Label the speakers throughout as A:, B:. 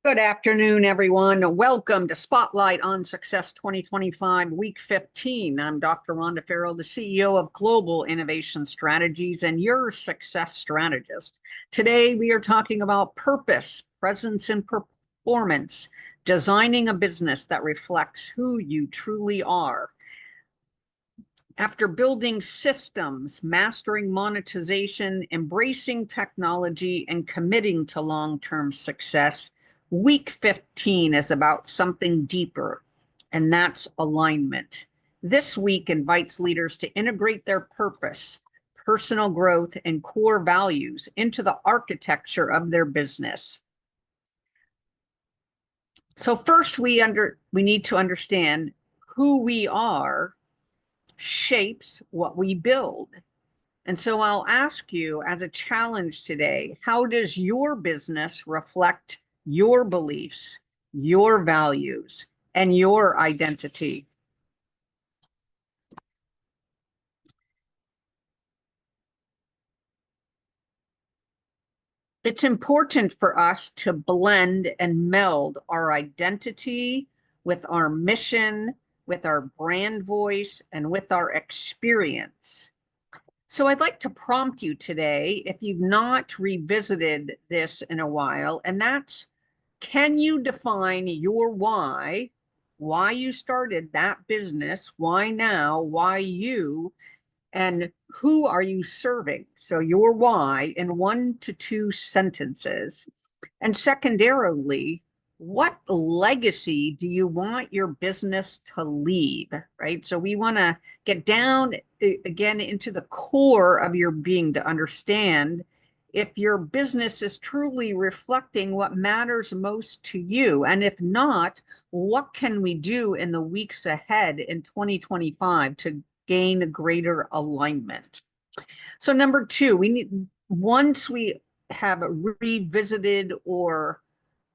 A: Good afternoon, everyone. Welcome to Spotlight on Success 2025, Week 15. I'm Dr. Rhonda Farrell, the CEO of Global Innovation Strategies and your success strategist. Today, we are talking about purpose, presence, and performance, designing a business that reflects who you truly are. After building systems, mastering monetization, embracing technology, and committing to long-term success, Week 15 is about something deeper, and that's alignment. This week invites leaders to integrate their purpose, personal growth, and core values into the architecture of their business. So first, we need to understand who we are shapes what we build. And so I'll ask you as a challenge today, how does your business reflect your beliefs, your values, and your identity? It's important for us to blend and meld our identity with our mission, with our brand voice, and with our experience. So I'd like to prompt you today, if you've not revisited this in a while, and that's, can you define your why you started that business, why now, why you, and who are you serving? So your why in 1 to 2 sentences. And secondarily, what legacy do you want your business to leave, right? So we want to get down again into the core of your being to understand if your business is truly reflecting what matters most to you. And if not, what can we do in the weeks ahead in 2025 to gain greater alignment? So number 2, once we have revisited or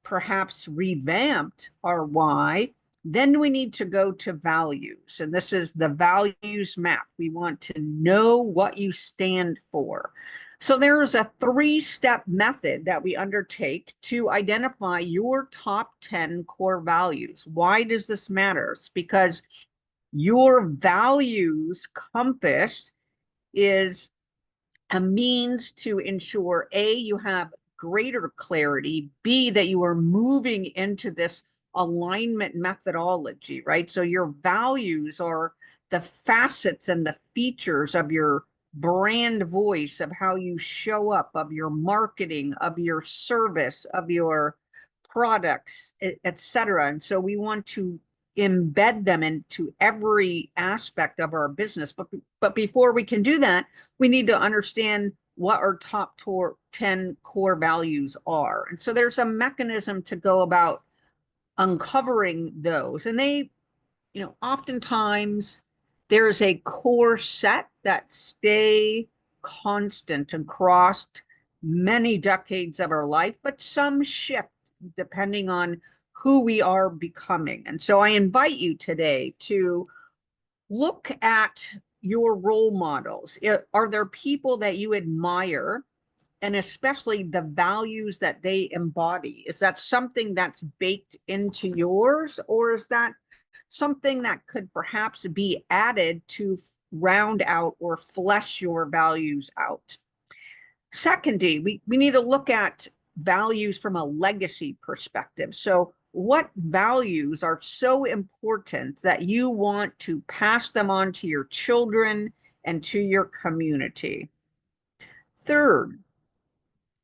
A: perhaps revamped our why, then we need to go to values. And this is the values map. We want to know what you stand for. So there is a 3-step method that we undertake to identify your top 10 core values. Why does this matter? It's because your values compass is a means to ensure A, you have greater clarity, B, that you are moving into this alignment methodology, right? So your values are the facets and the features of your brand voice, of how you show up, of your marketing, of your service, of your products, etc. And so we want to embed them into every aspect of our business. But before we can do that, we need to understand what our top 10 core values are. And so there's a mechanism to go about uncovering those. And they, oftentimes there's a core set that stay constant across many decades of our life, but some shift depending on who we are becoming. And so I invite you today to look at your role models. Are there people that you admire, and especially the values that they embody? Is that something that's baked into yours, or is that something that could perhaps be added to round out or flesh your values out? Secondly, we need to look at values from a legacy perspective. So what values are so important that you want to pass them on to your children and to your community? Third,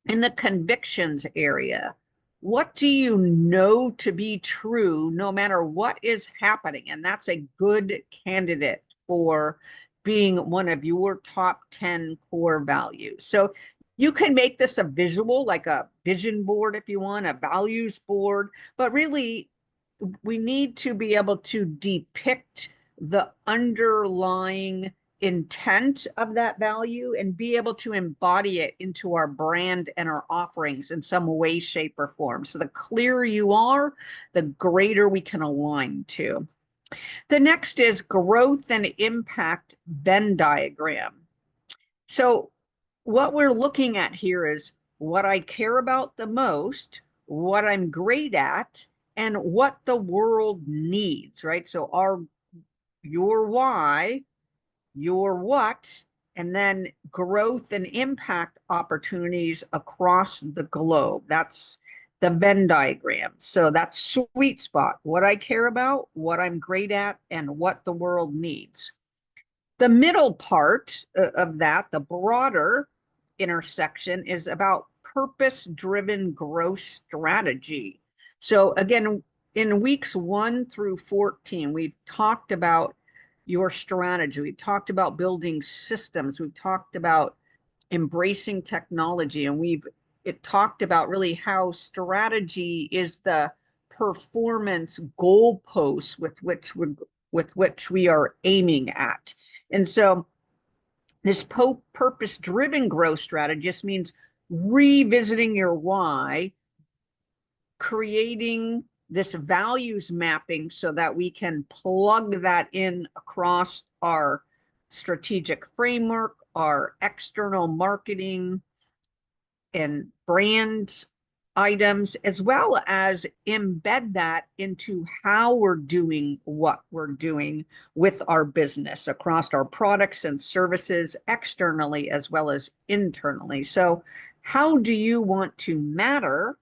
A: in the convictions area, what do you know to be true no matter what is happening? And that's a good candidate for being one of your top 10 core values. So you can make this a visual, like a vision board if you want, a values board, but really we need to be able to depict the underlying intent of that value and be able to embody it into our brand and our offerings in some way, shape, or form. So the clearer you are, the greater we can align to. The next is growth and impact Venn diagram. So what we're looking at here is what I care about the most, what I'm great at, and what the world needs, right? So your why, your what, and then growth and impact opportunities across the globe. That's the Venn diagram. So that's sweet spot, what I care about, what I'm great at, and what the world needs. The middle part of that, the broader intersection, is about purpose-driven growth strategy. So again, in weeks 1 through 14, we've talked about your strategy. We've talked about building systems. We've talked about embracing technology, and it talked about really how strategy is the performance goalposts with which we are aiming at. And so this purpose-driven growth strategy just means revisiting your why, creating this values mapping so that we can plug that in across our strategic framework, our external marketing and brand items, as well as embed that into how we're doing what we're doing with our business across our products and services, externally as well as internally. So how do you want to matter,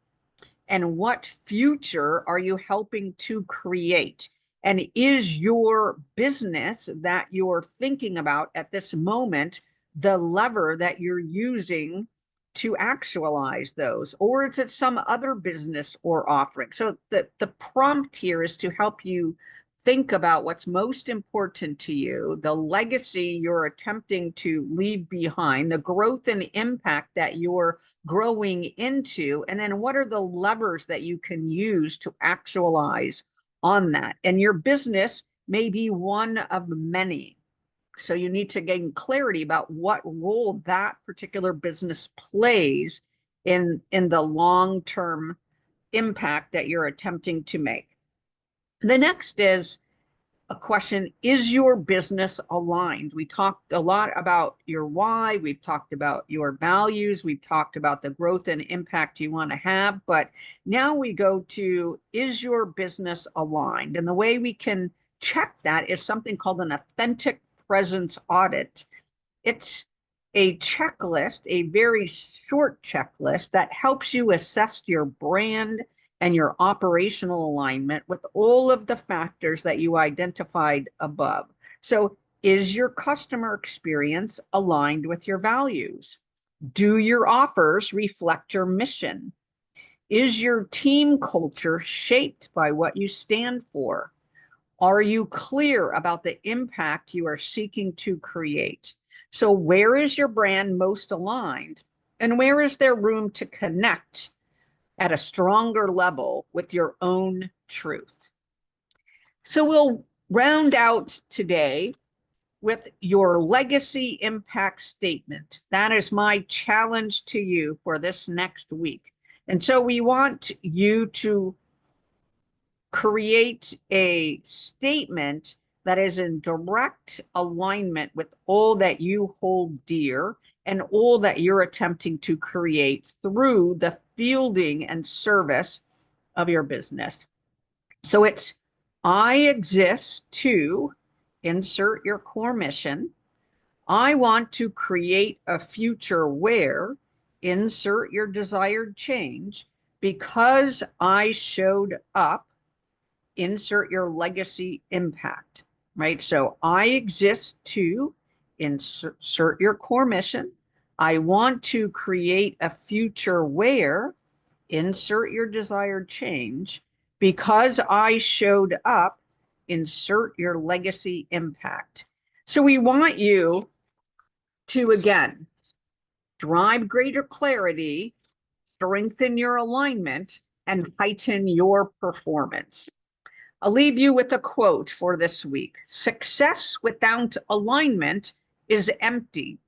A: and what future are you helping to create? And is your business that you're thinking about at this moment the lever that you're using to actualize those? Or is it some other business or offering? So the prompt here is to help you think about what's most important to you, the legacy you're attempting to leave behind, the growth and impact that you're growing into, and then what are the levers that you can use to actualize on that. And your business may be one of many. So you need to gain clarity about what role that particular business plays in the long-term impact that you're attempting to make. The next is a question: is your business aligned? We talked a lot about your why, we've talked about your values, we've talked about the growth and impact you want to have, but now we go to, is your business aligned? And the way we can check that is something called an authentic presence audit. It's a checklist, a very short checklist that helps you assess your brand and your operational alignment with all of the factors that you identified above. So is your customer experience aligned with your values? Do your offers reflect your mission? Is your team culture shaped by what you stand for? Are you clear about the impact you are seeking to create? So where is your brand most aligned? And where is there room to connect at a stronger level with your own truth? So we'll round out today with your legacy impact statement. That is my challenge to you for this next week. And so we want you to create a statement that is in direct alignment with all that you hold dear and all that you're attempting to create through the fielding and service of your business. So it's, I exist to insert your core mission. I want to create a future where, insert your desired change, because I showed up, insert your legacy impact, right? So I exist to insert your core mission. I want to create a future where, insert your desired change, because I showed up, insert your legacy impact. So we want you to, again, drive greater clarity, strengthen your alignment, and heighten your performance. I'll leave you with a quote for this week. Success without alignment is empty,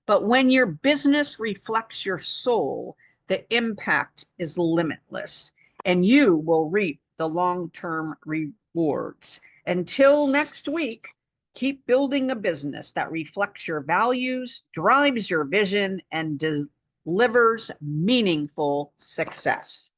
A: but when your business reflects your soul, the impact is limitless, and you will reap the long-term rewards. Until next week, keep building a business that reflects your values, drives your vision, and delivers meaningful success.